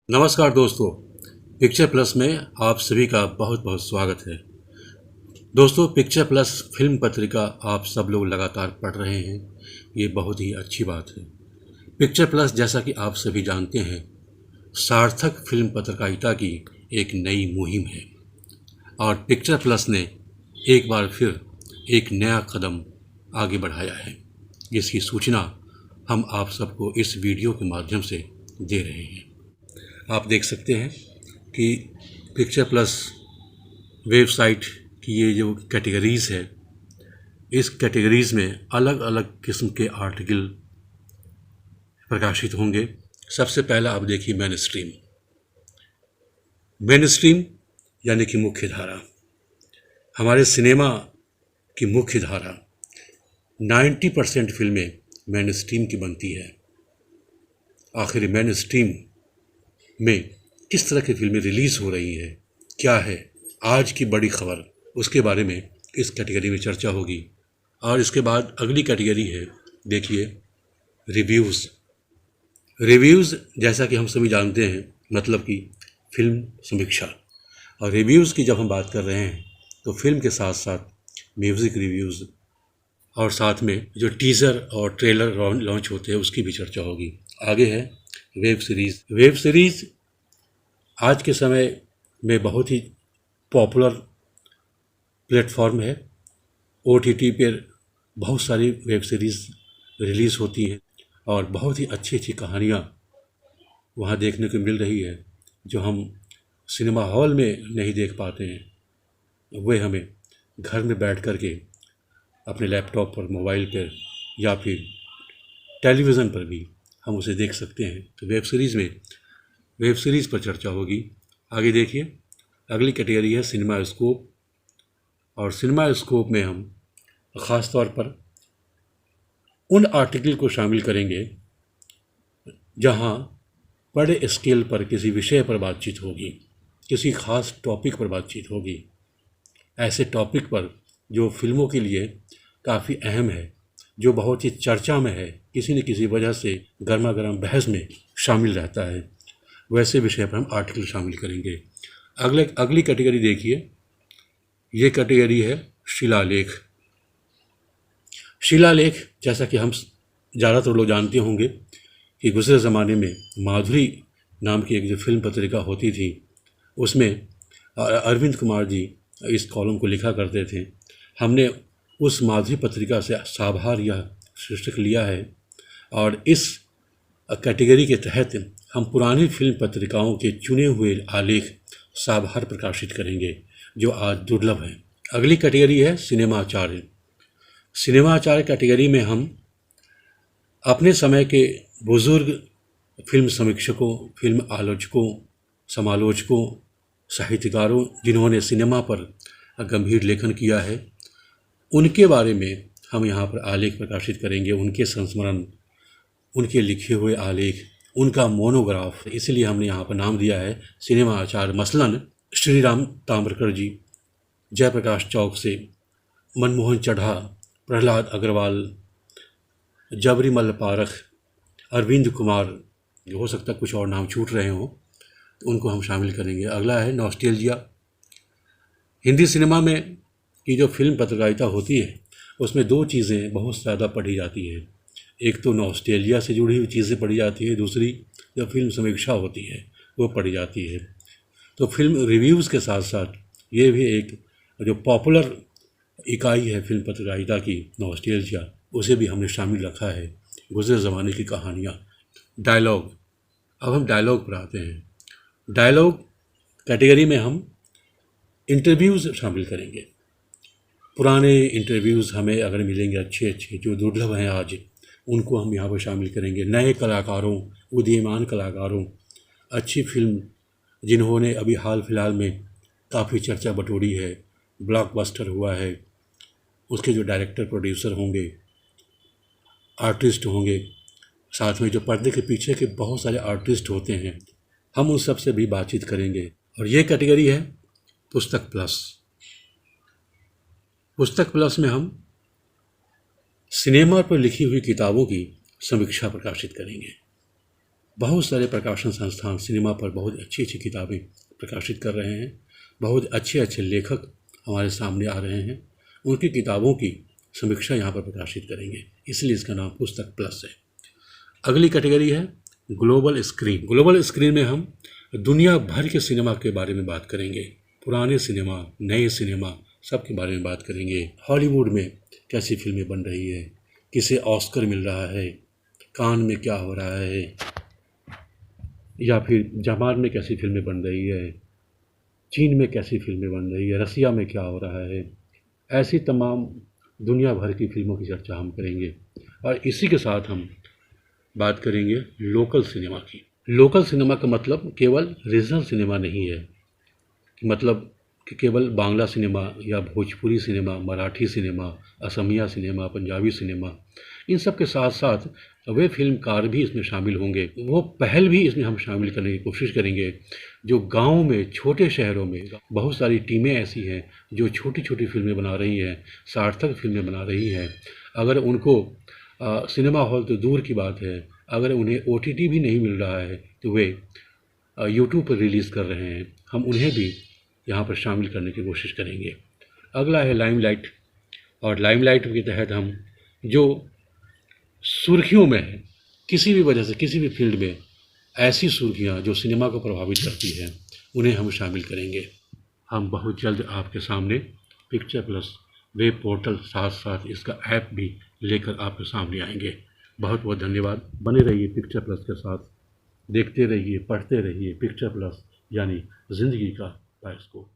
नमस्कार दोस्तों, picture plus में आप सभी का बहुत बहुत स्वागत है। दोस्तों, पिक्चर प्लस फिल्म पत्रिका आप सब लोग लगातार पढ़ रहे हैं, ये बहुत ही अच्छी बात है। पिक्चर प्लस, जैसा कि आप सभी जानते हैं, सार्थक फिल्म पत्रकारिता की एक नई मुहिम है और पिक्चर प्लस ने एक बार फिर एक नया कदम आगे बढ़ाया है, जिसकी सूचना हम आप सबको इस वीडियो के माध्यम से दे रहे हैं। आप देख सकते हैं कि पिक्चर प्लस वेबसाइट की ये जो कैटेगरीज़ है, इस कैटेगरीज़ में अलग अलग किस्म के आर्टिकल प्रकाशित होंगे। सबसे पहला आप देखिए मेन स्ट्रीम। मेन स्ट्रीम यानी कि मुख्य धारा, हमारे सिनेमा की मुख्य धारा। 90% फिल्में मेन स्ट्रीम की बनती है। आखिर मेन स्ट्रीम में किस तरह की फिल्में रिलीज़ हो रही हैं, क्या है आज की बड़ी खबर, उसके बारे में इस कैटेगरी में चर्चा होगी। और इसके बाद अगली कैटेगरी है, देखिए, रिव्यूज़। रिव्यूज़ जैसा कि हम सभी जानते हैं, मतलब कि फिल्म समीक्षा। और रिव्यूज़ की जब हम बात कर रहे हैं तो फिल्म के साथ साथ म्यूज़िक रिव्यूज़ और साथ में जो टीज़र और ट्रेलर लॉन्च होते हैं उसकी भी चर्चा होगी। आगे है वेब सीरीज़। वेब सीरीज़ आज के समय में बहुत ही पॉपुलर प्लेटफॉर्म है। OTT पर बहुत सारी वेब सीरीज़ रिलीज़ होती हैं और बहुत ही अच्छी अच्छी कहानियाँ वहाँ देखने को मिल रही है, जो हम सिनेमा हॉल में नहीं देख पाते हैं। वे हमें घर में बैठ कर के अपने लैपटॉप पर, मोबाइल पर या फिर टेलीविज़न पर भी हम उसे देख सकते हैं। तो वेब सीरीज़ पर चर्चा होगी। आगे देखिए, अगली कैटेगरी है सिनेमा स्कोप। और सिनेमा स्कोप में हम ख़ास तौर पर उन आर्टिकल को शामिल करेंगे जहां बड़े स्केल पर किसी विषय पर बातचीत होगी, किसी ख़ास टॉपिक पर बातचीत होगी। ऐसे टॉपिक पर जो फिल्मों के लिए काफ़ी अहम है, जो बहुत ही चर्चा में है, किसी न किसी वजह से गर्मा गर्म बहस में शामिल रहता है, वैसे विषय पर हम आर्टिकल शामिल करेंगे। अगली कैटेगरी देखिए, ये कैटेगरी है शिलालेख। शिलालेख, जैसा कि हम ज़्यादातर लोग जानते होंगे कि गुज़रे ज़माने में माधुरी नाम की एक जो फिल्म पत्रिका होती थी, उसमें अरविंद कुमार जी इस कॉलम को लिखा करते थे। हमने उस माधुरी पत्रिका से साभार यह शीर्षक लिया है और इस कैटेगरी के तहत हम पुरानी फिल्म पत्रिकाओं के चुने हुए आलेख साभार प्रकाशित करेंगे, जो आज दुर्लभ है। अगली कैटेगरी है सिनेमाचार्य। सिनेमाचार्य कैटेगरी में हम अपने समय के बुज़ुर्ग फिल्म समीक्षकों, फिल्म आलोचकों, समालोचकों, साहित्यकारों, जिन्होंने सिनेमा पर गंभीर लेखन किया है, उनके बारे में हम यहाँ पर आलेख प्रकाशित करेंगे। उनके संस्मरण, उनके लिखे हुए आलेख, उनका मोनोग्राफ। इसलिए हमने यहाँ पर नाम दिया है सिनेमा आचार्य। मसलन श्री राम ताम्रकर जी, जयप्रकाश चौक से, मनमोहन चढ़ा, प्रहलाद अग्रवाल, जबरीमल पारख, अरविंद कुमार, हो सकता है कुछ और नाम छूट रहे हों, तो उनको हम शामिल करेंगे। अगला है नॉस्टेल्जिया। हिंदी सिनेमा में की जो फिल्म पत्रकारिता होती है, उसमें दो चीज़ें बहुत ज़्यादा पढ़ी जाती है। एक तो नॉस्टेल्जिया से जुड़ी हुई चीज़ें पढ़ी जाती है, दूसरी जो फिल्म समीक्षा होती है वो पढ़ी जाती है। तो फिल्म रिव्यूज़ के साथ साथ ये भी एक जो पॉपुलर इकाई है फिल्म पत्रकारिता की, नॉस्टेल्जिया, उसे भी हमने शामिल रखा है। गुज़रे ज़माने की कहानियाँ। डायलॉग। अब हम डायलॉग पर आते हैं। डायलॉग कैटेगरी में हम इंटरव्यूज़ शामिल करेंगे। पुराने इंटरव्यूज़ हमें अगर मिलेंगे अच्छे अच्छे, जो दुर्लभ हैं आज, उनको हम यहाँ पर शामिल करेंगे। नए कलाकारों, उदीयमान कलाकारों, अच्छी फिल्म जिन्होंने अभी हाल फिलहाल में काफ़ी चर्चा बटोरी है, ब्लॉकबस्टर हुआ है, उसके जो डायरेक्टर, प्रोड्यूसर होंगे, आर्टिस्ट होंगे, साथ में जो पर्दे के पीछे के बहुत सारे आर्टिस्ट होते हैं, हम उन सब से भी बातचीत करेंगे। और ये कैटेगरी है पुस्तक प्लस। पुस्तक प्लस में हम सिनेमा पर लिखी हुई किताबों की समीक्षा प्रकाशित करेंगे। बहुत सारे प्रकाशन संस्थान सिनेमा पर बहुत अच्छी अच्छी किताबें प्रकाशित कर रहे हैं। बहुत अच्छे अच्छे लेखक हमारे सामने आ रहे हैं, उनकी किताबों की समीक्षा यहाँ पर प्रकाशित करेंगे, इसलिए इसका नाम पुस्तक प्लस है। अगली कैटेगरी है ग्लोबल स्क्रीन। ग्लोबल स्क्रीन में हम दुनिया भर के सिनेमा के बारे में बात करेंगे, पुराने सिनेमा, नए सिनेमा, सब के बारे में बात करेंगे। हॉलीवुड में कैसी फिल्में बन रही है, किसे ऑस्कर मिल रहा है, कान में क्या हो रहा है, या फिर जापान में कैसी फिल्में बन रही है, चीन में कैसी फिल्में बन रही है, रसिया में क्या हो रहा है। ऐसी तमाम दुनिया भर की फिल्मों की चर्चा हम करेंगे। और इसी के साथ हम बात करेंगे लोकल सिनेमा की। लोकल सिनेमा का मतलब केवल रीजनल सिनेमा नहीं है, मतलब कि केवल बांग्ला सिनेमा या Bhojpuri cinema, Marathi cinema, Asamiya cinema, Punjabi cinema, इन सब के साथ साथ वे फिल्मकार भी इसमें शामिल होंगे। वो पहल भी इसमें हम शामिल करने की कोशिश करेंगे जो गाँव में, छोटे शहरों में बहुत सारी टीमें ऐसी हैं जो छोटी छोटी फिल्में बना रही हैं, सार्थक फिल्में बना रही हैं। अगर उनको सिनेमा हॉल तो दूर की बात है, अगर उन्हें OTT भी नहीं मिल रहा है तो वे यूट्यूब पर रिलीज़ कर रहे हैं, हम उन्हें भी यहाँ पर शामिल करने की कोशिश करेंगे। अगला है लाइमलाइट, और लाइमलाइट के तहत हम जो सुर्खियों में है, किसी भी वजह से किसी भी फील्ड में ऐसी सुर्खियाँ जो सिनेमा को प्रभावित करती हैं, उन्हें हम शामिल करेंगे। हम बहुत जल्द आपके सामने पिक्चर प्लस वेब पोर्टल, साथ साथ इसका ऐप भी लेकर आपके सामने आएंगे। बहुत बहुत धन्यवाद। बने रहिए पिक्चर प्लस के साथ, देखते रहिए, पढ़ते रहिए। पिक्चर प्लस यानी ज़िंदगी का बायोस्कोप।